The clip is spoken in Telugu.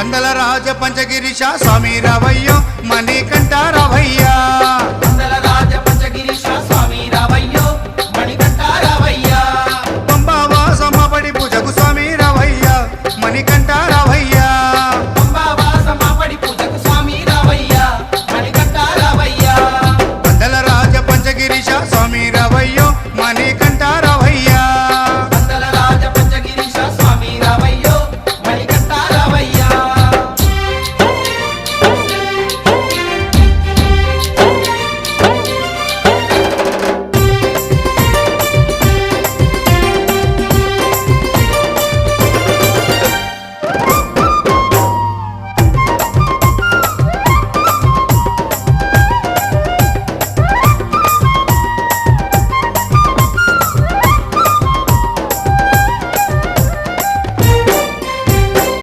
పందల రాజ పంచగిరీశ స్వామి రావయ్యో మణికంఠ రావయ్యా పందల రాజ పంచగిరీశ స్వామి రావయ్యో మణికంఠ రావయ్యా పంబావాసమబడి పూజకు స్వామి రావయ్యా మణికంఠ రావయ్యా